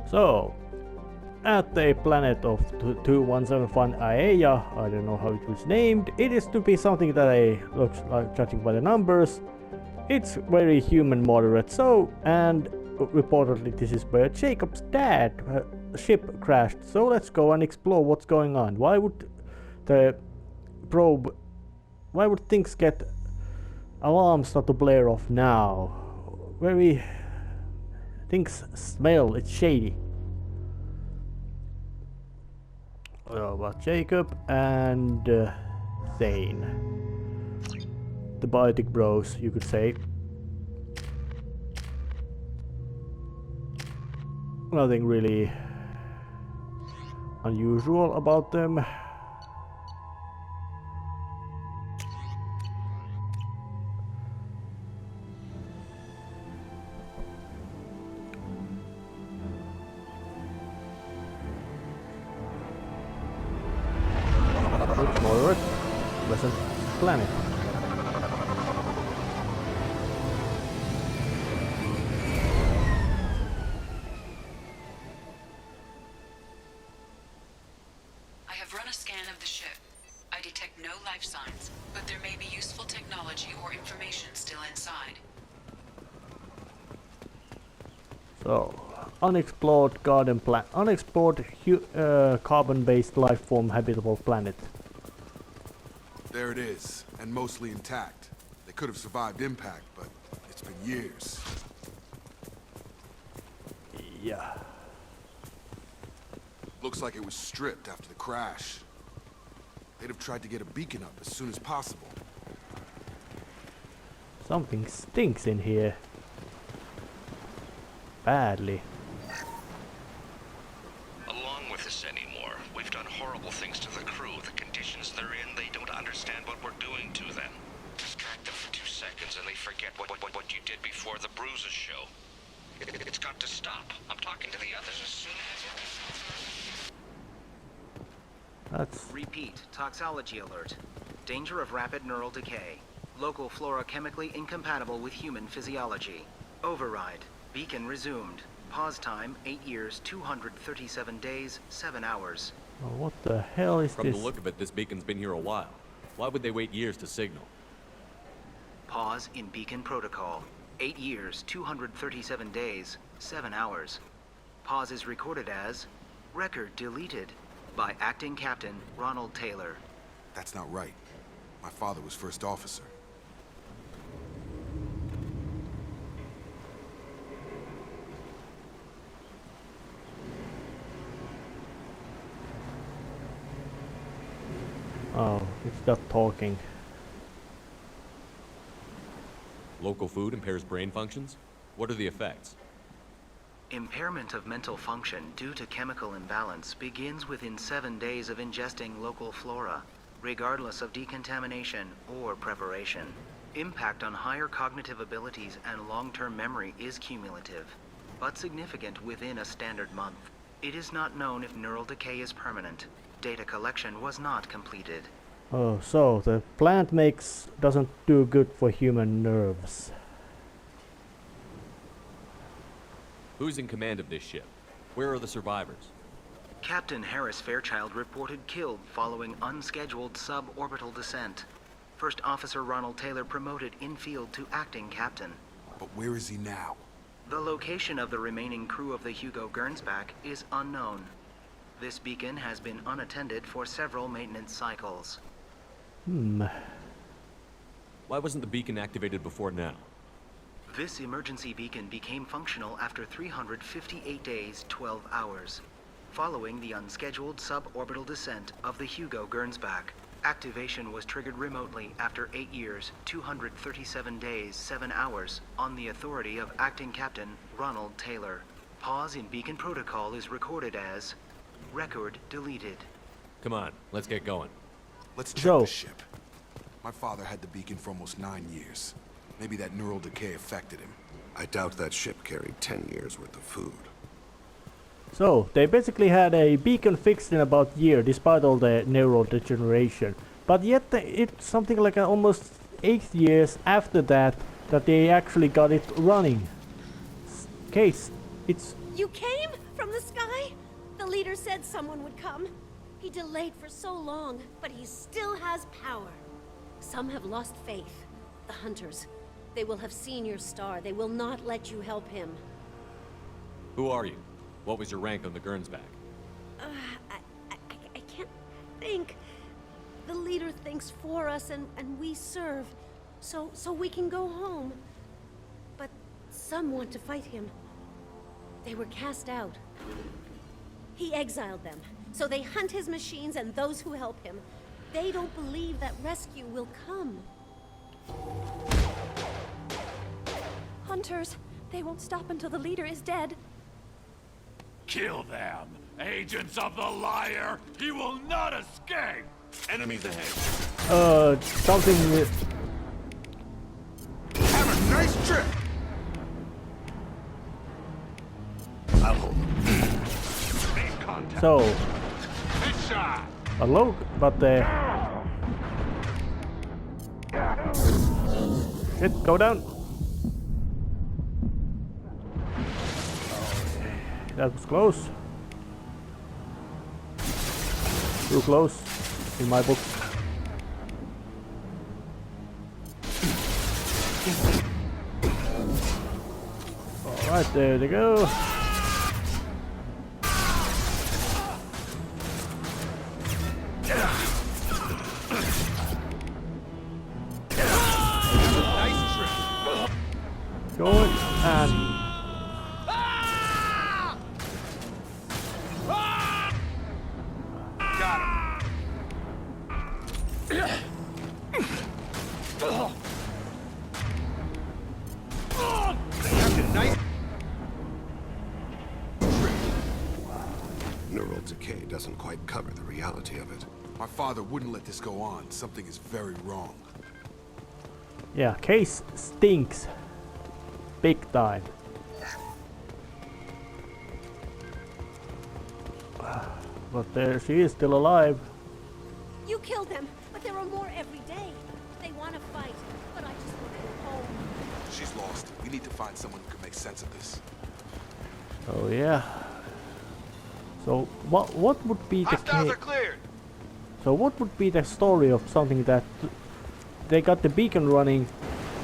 So, at the planet of 2175 Aeya, I don't know how it was named, it is to be something that looks like, judging by the numbers, it's very human moderate. So, and reportedly this is where Jacob's dad ship crashed. So let's go and explore what's going on. Why would the probe, why would things get alarms not to blare off now? Very, things smell, it's shady. About Jacob and Thane. The Biotic Bros, you could say. Nothing really unusual about them. Moderate, pleasant planet. I have run a scan of the ship. I detect no life signs, but there may be useful technology or information still inside. So, unexplored garden planet, unexplored carbon-based life form habitable planet. There it is, and mostly intact. They could have survived impact, but it's been years. Yeah. Looks like it was stripped after the crash. They'd have tried to get a beacon up as soon as possible. Something stinks in here. Badly. Along with this anymore. We've done horrible things to the crew. The conditions they're in, they don't understand what we're doing to them. Distract them for 2 seconds and they forget what you did before the bruises show. It's got to stop. I'm talking to the others as soon as... That's... Repeat, toxology alert. Danger of rapid neural decay. Local flora chemically incompatible with human physiology. Override. Beacon resumed. Pause time, 8 years, 237 days, 7 hours. Oh, what the hell is From this? the look of it, this beacon's been here a while. Why would they wait years to signal? Pause in beacon protocol. 8 years, 237 days, 7 hours. Pause is recorded as record deleted by acting captain Ronald Taylor. That's not right. My father was first officer. Oh, it's not talking. Local food impairs brain functions? What are the effects? Impairment of mental function due to chemical imbalance begins within 7 days of ingesting local flora, regardless of decontamination or preparation. Impact on higher cognitive abilities and long-term memory is cumulative, but significant within a standard month. It is not known if neural decay is permanent. Data collection was not completed. Oh, so the plant doesn't do good for human nerves. Who's in command of this ship? Where are the survivors? Captain Harris Fairchild reported killed following unscheduled suborbital descent. First Officer Ronald Taylor promoted in-field to acting captain. But where is he now? The location of the remaining crew of the Hugo Gernsback is unknown. This beacon has been unattended for several maintenance cycles. Why wasn't the beacon activated before now? This emergency beacon became functional after 358 days, 12 hours, following the unscheduled suborbital descent of the Hugo Gernsback. Activation was triggered remotely after 8 years, 237 days, 7 hours, on the authority of Acting Captain Ronald Taylor. Pause in beacon protocol is recorded as record deleted. Come on, let's get going. Let's check Joe. the ship. My father had the beacon for almost 9 years. Maybe that neural decay affected him. I doubt that ship carried 10 years worth of food. So, they basically had a beacon fixed in about a year, despite all the neural degeneration. But yet, it's something like almost 8 years after that, that they actually got it running. Case, it's You came from the sky? The leader said someone would come. He delayed for so long, but he still has power. Some have lost faith. The hunters. They will have seen your star. They will not let you help him. Who are you? What was your rank on the Gernsback? I can't think. The leader thinks for us and we serve. So we can go home. But some want to fight him. They were cast out. He exiled them. So they hunt his machines and those who help him. They don't believe that rescue will come. Hunters, they won't stop until the leader is dead. Kill them! Agents of the liar! He will not escape! Enemies ahead. Something with... Have a nice trip! I'll hold them. Make contact. So... Headshot! Shit, go down! That was close. Too close, in my book. Alright, there they go. Going and... Neural decay doesn't quite cover the reality of it. My father wouldn't let this go on. Something is very wrong. Yeah, case stinks. Big time. But there she is, still alive. You killed them, but there are more every day. They want to fight, but I just want to go home. She's lost. We need to find someone who can make sense of this. Oh yeah. So what would be the Hostiles are cleared! So what would be the story of something that they got the beacon running,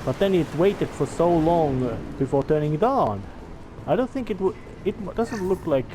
but then it waited for so long before turning it on? I don't think it would. It doesn't look like.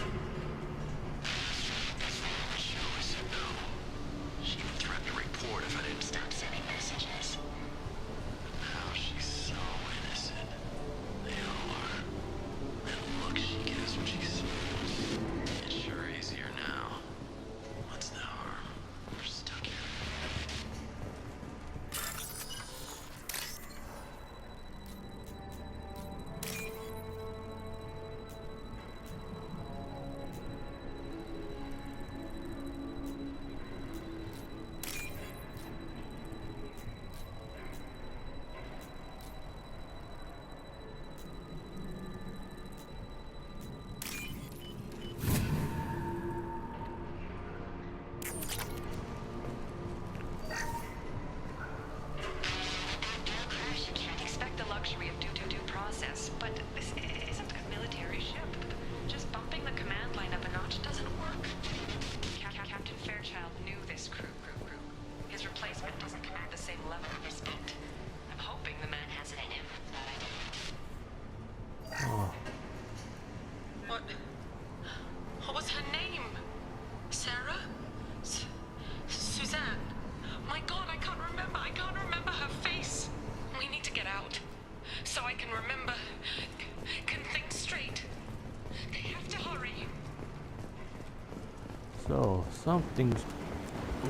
So something's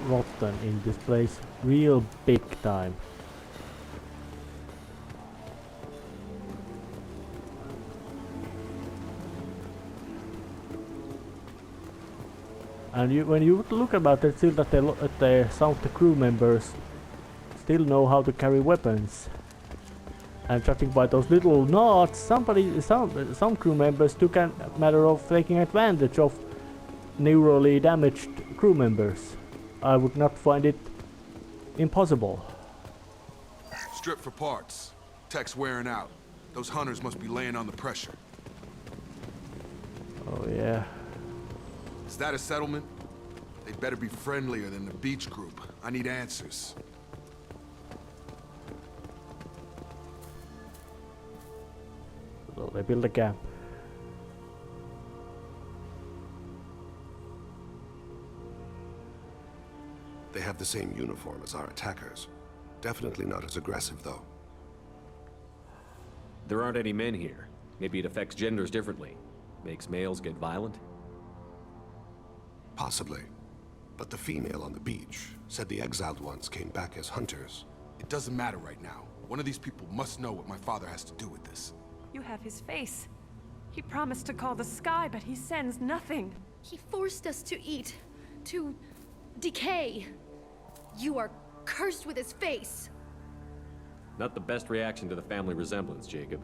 rotten in this place, real big time. And when you look about it, still that some of the crew members still know how to carry weapons. And judging by those little knots, some crew members took a matter of taking advantage of neurally damaged crew members. I would not find it impossible. Strip for parts. Tech's wearing out. Those hunters must be laying on the pressure. Oh yeah. Is that a settlement? They'd better be friendlier than the beach group. I need answers. So they build a camp. They have the same uniform as our attackers. Definitely not as aggressive, though. There aren't any men here. Maybe it affects genders differently. Makes males get violent? Possibly. But the female on the beach said the exiled ones came back as hunters. It doesn't matter right now. One of these people must know what my father has to do with this. You have his face. He promised to call the sky, but he sends nothing. He forced us to eat, to decay. You are cursed with his face. Not the best reaction to the family resemblance, Jacob.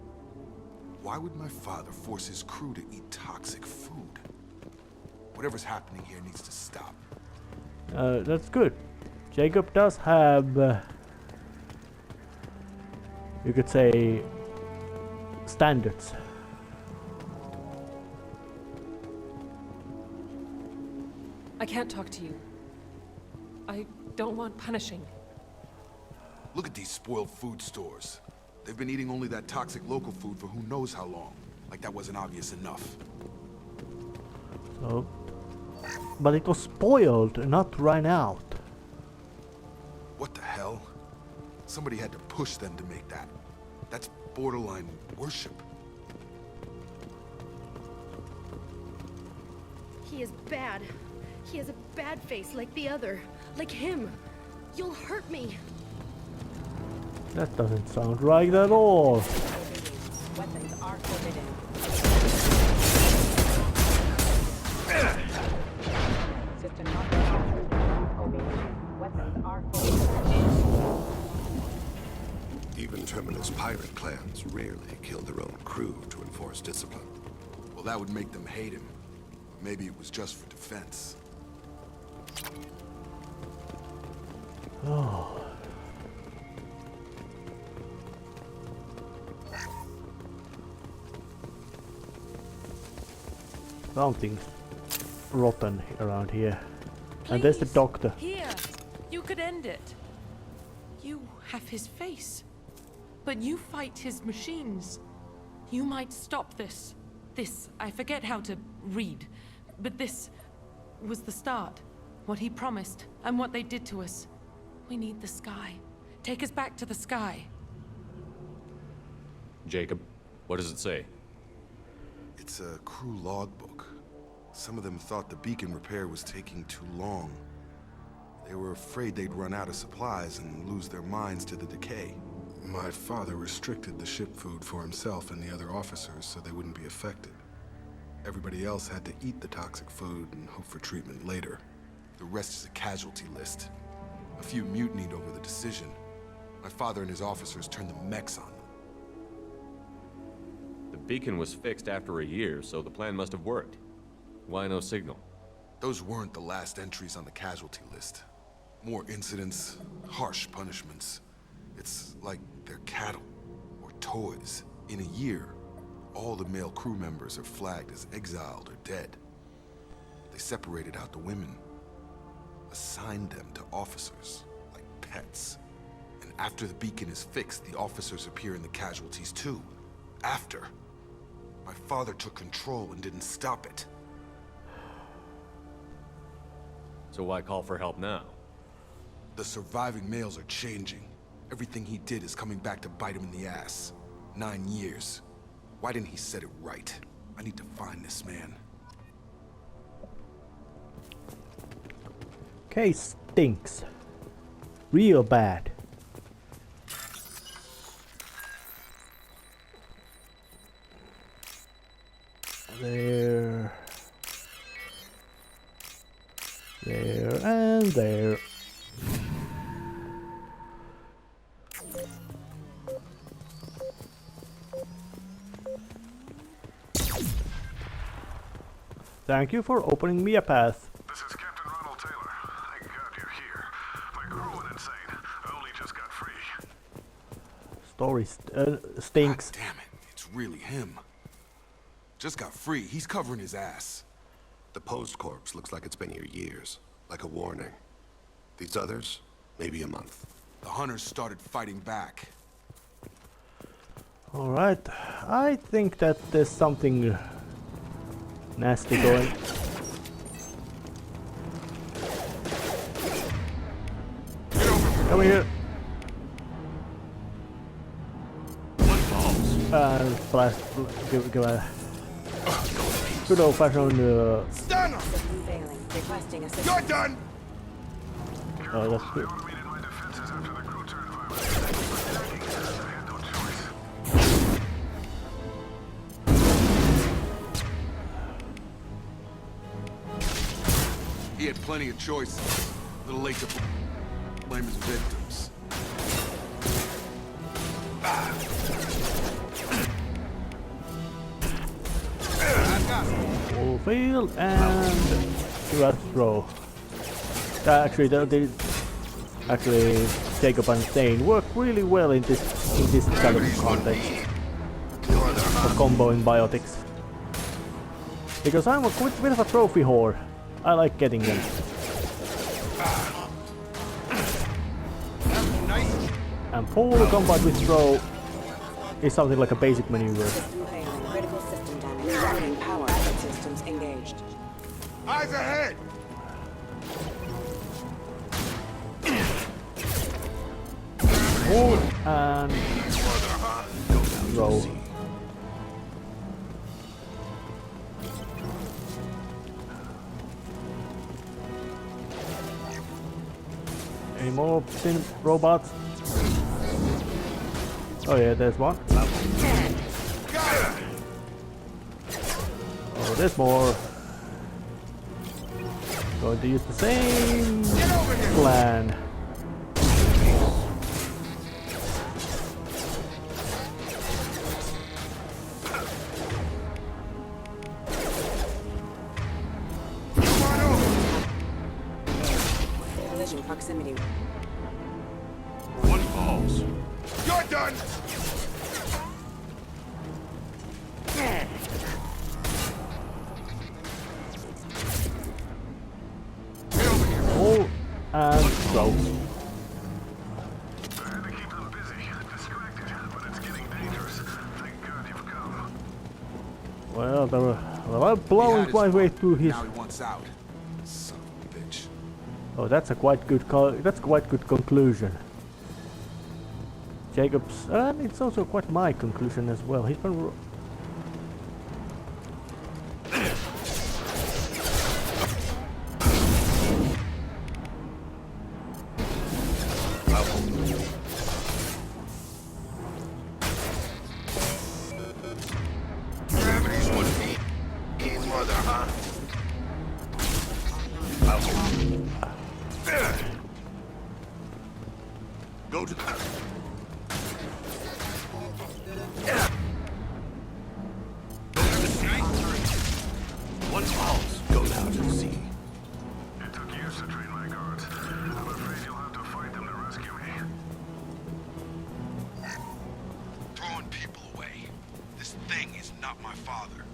Why would my father force his crew to eat toxic food? Whatever's happening here needs to stop. That's good. Jacob does have, you could say, standards. I can't talk to you. I don't want punishing. Look at these spoiled food stores. They've been eating only that toxic local food for who knows how long. Like that wasn't obvious enough. So, but it was spoiled, not run out. What the hell? Somebody had to push them to make that. That's borderline worship. He is bad. He has a bad face like the other. Like him. You'll hurt me. That doesn't sound right at all. Weapons are forbidden. System not weapons are forbidden. Even Terminus pirate clans rarely kill their own crew to enforce discipline. Well, that would make them hate him. Maybe it was just for defense. Oh. Something's rotten around here. And there's the doctor. Here, you could end it. You have his face, but you fight his machines. You might stop this. This, I forget how to read, but this was the start. What he promised, and what they did to us. We need the sky. Take us back to the sky. Jacob, what does it say? It's a crew logbook. Some of them thought the beacon repair was taking too long. They were afraid they'd run out of supplies and lose their minds to the decay. My father restricted the ship food for himself and the other officers so they wouldn't be affected. Everybody else had to eat the toxic food and hope for treatment later. The rest is a casualty list. A few mutinied over the decision. My father and his officers turned the mechs on them. The beacon was fixed after a year, so the plan must have worked. Why no signal? Those weren't the last entries on the casualty list. More incidents, harsh punishments. It's like they're cattle, or toys. In a year, all the male crew members are flagged as exiled or dead. They separated out the women, assigned them to officers, like pets. And after the beacon is fixed, the officers appear in the casualties too. After. My father took control and didn't stop it. So why call for help now? The surviving males are changing. Everything he did is coming back to bite him in the ass. 9 years. Why didn't he set it right? I need to find this man. Case stinks. Real bad. There. There and there. Thank you for opening me a path. This is Captain Ronald Taylor. Thank God you're here. My crew went insane. I only just got free. Story stinks. God damn it, it's really him. Just got free. He's covering his ass. The posed corpse looks like it's been here years, like a warning. These others, maybe a month. The hunters started fighting back. Alright, I think that there's something nasty going. Come here. Blast, give a good old fashioned Stun him! You're done! oh, that's good. He had plenty of choices. A little late to blame his victims. Fulfill and do a throw. Actually, Jacob and Zane work really well in this kind of context of comboing biotics. Because I'm a bit of a trophy whore. I like getting them. And full combat with throw is something like a basic maneuver. Critical system damage. Running power outlet systems engaged. Eyes ahead! Full and throw. Any more thin robots? Oh yeah, there's one. Oh, there's more. Going to use the same plan. Collision proximity. One falls. You're done! Hold and throw. Well, I'm blowing my way through his. Now he wants out. Son of a bitch. Oh, that's a quite good conclusion. Jacob's, and it's also quite my conclusion as well. He's been. Gravity's what he mother, huh? Go to one falls. Go now to see. It took years to train my guards. I'm afraid you'll have to fight them to rescue me. Throwing people away. This thing is not my father.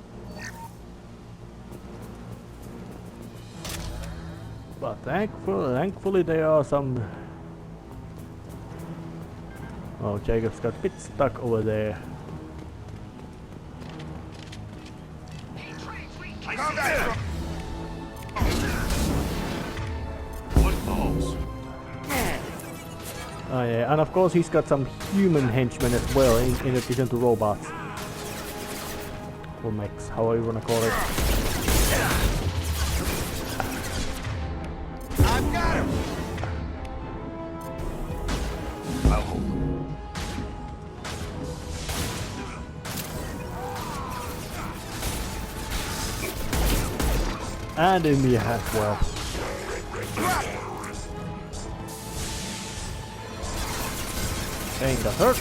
But thankfully there are some. Oh, Jacob's got a bit stuck over there. One falls. Oh yeah, and of course he's got some human henchmen as well, in addition to robots. Or mechs, however you wanna call it. I've got him! I'll hold them. And in me as well. Ain't that hurt?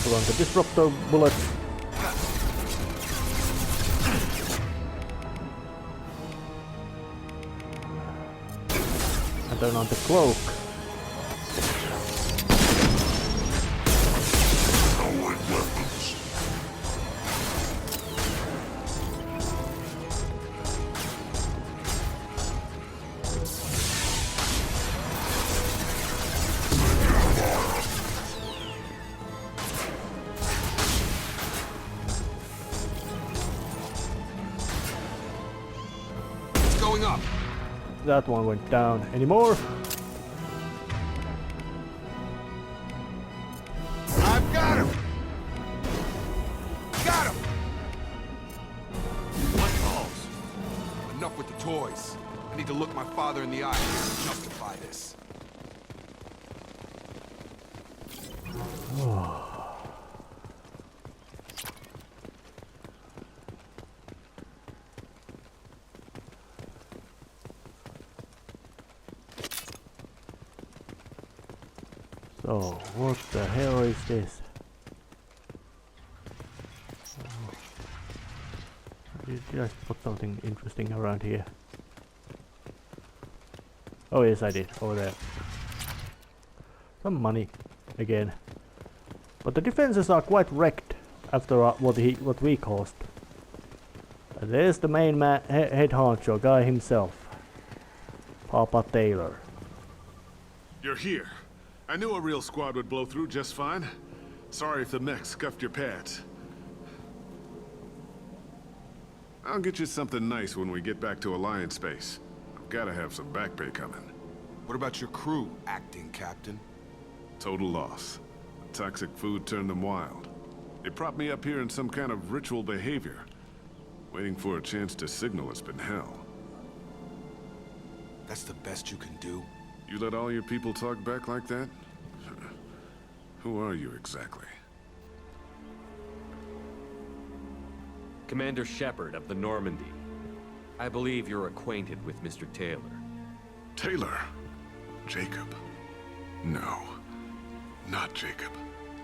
Put on the disruptor bullet. and turn on the cloak. Up. That one went down. Any more? I've got him! Got him! What calls? Enough with the toys. I need to look my father in the eye and justify this. So, what the hell is this? Did I put something interesting around here? Oh yes, I did. Over there. Some money again. But the defenses are quite wrecked after what we caused. And there's the main head honcho guy himself, Papa Taylor. You're here. I knew a real squad would blow through just fine. Sorry if the mech scuffed your pads. I'll get you something nice when we get back to Alliance space. I've gotta have some back pay coming. What about your crew, acting captain? Total loss. Toxic food turned them wild. They propped me up here in some kind of ritual behavior. Waiting for a chance to signal has been hell. That's the best you can do? You let all your people talk back like that? Who are you exactly? Commander Shepard of the Normandy. I believe you're acquainted with Mr. Taylor. Taylor? Jacob? No. Not Jacob.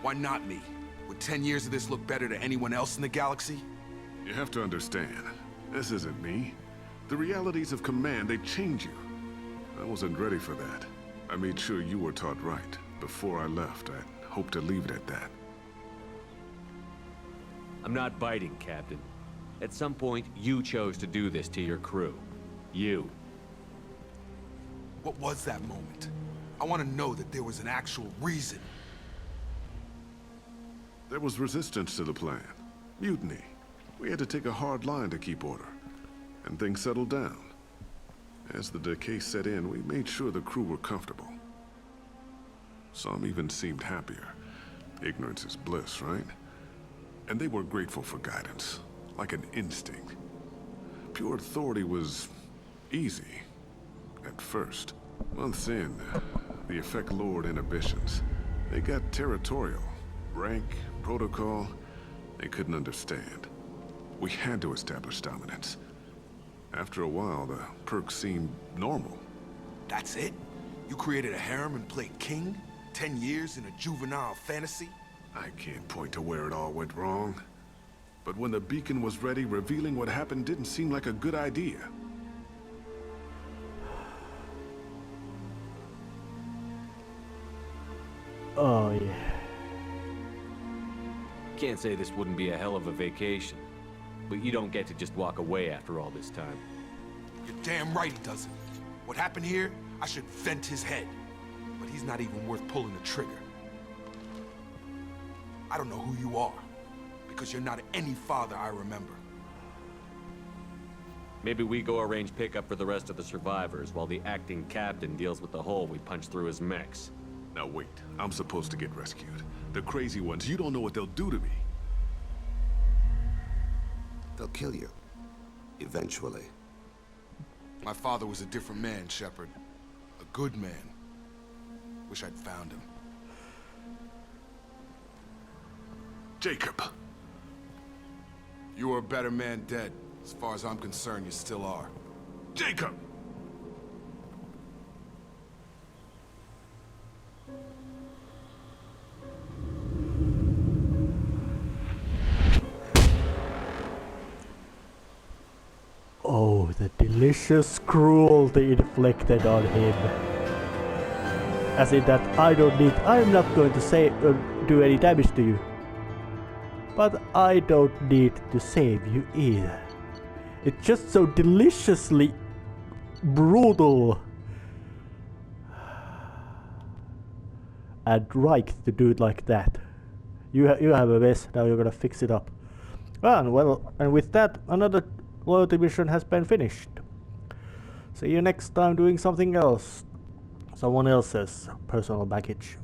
Why not me? Would 10 years of this look better to anyone else in the galaxy? You have to understand, this isn't me. The realities of command, they change you. I wasn't ready for that. I made sure you were taught right. Before I left, I hoped to leave it at that. I'm not biting, Captain. At some point, you chose to do this to your crew. You. What was that moment? I want to know that there was an actual reason. There was resistance to the plan. Mutiny. We had to take a hard line to keep order. And things settled down. As the decay set in, we made sure the crew were comfortable. Some even seemed happier. Ignorance is bliss, right? And they were grateful for guidance, like an instinct. Pure authority was easy, at first. Months in, the effect lowered inhibitions. They got territorial. Rank, protocol, they couldn't understand. We had to establish dominance. After a while, the perks seemed normal. That's it? You created a harem and played king? 10 years in a juvenile fantasy? I can't point to where it all went wrong. But when the beacon was ready, revealing what happened didn't seem like a good idea. Oh yeah. Can't say this wouldn't be a hell of a vacation. But you don't get to just walk away after all this time. You're damn right he doesn't. What happened here, I should vent his head. But he's not even worth pulling the trigger. I don't know who you are, because you're not any father I remember. Maybe we go arrange pickup for the rest of the survivors while the acting captain deals with the hole we punched through his mechs. Now wait, I'm supposed to get rescued. The crazy ones, you don't know what they'll do to me. They'll kill you. Eventually. My father was a different man, Shepard. A good man. Wish I'd found him. Jacob! You were a better man dead. As far as I'm concerned, you still are. Jacob! Oh, the delicious cruelty inflicted on him. As in that I'm not going to say do any damage to you. But I don't need to save you either. It's just so deliciously brutal and right to do it like that. You have a mess, now you're gonna fix it up. And with that, another loyalty mission has been finished. See you next time doing something else. Someone else's personal baggage.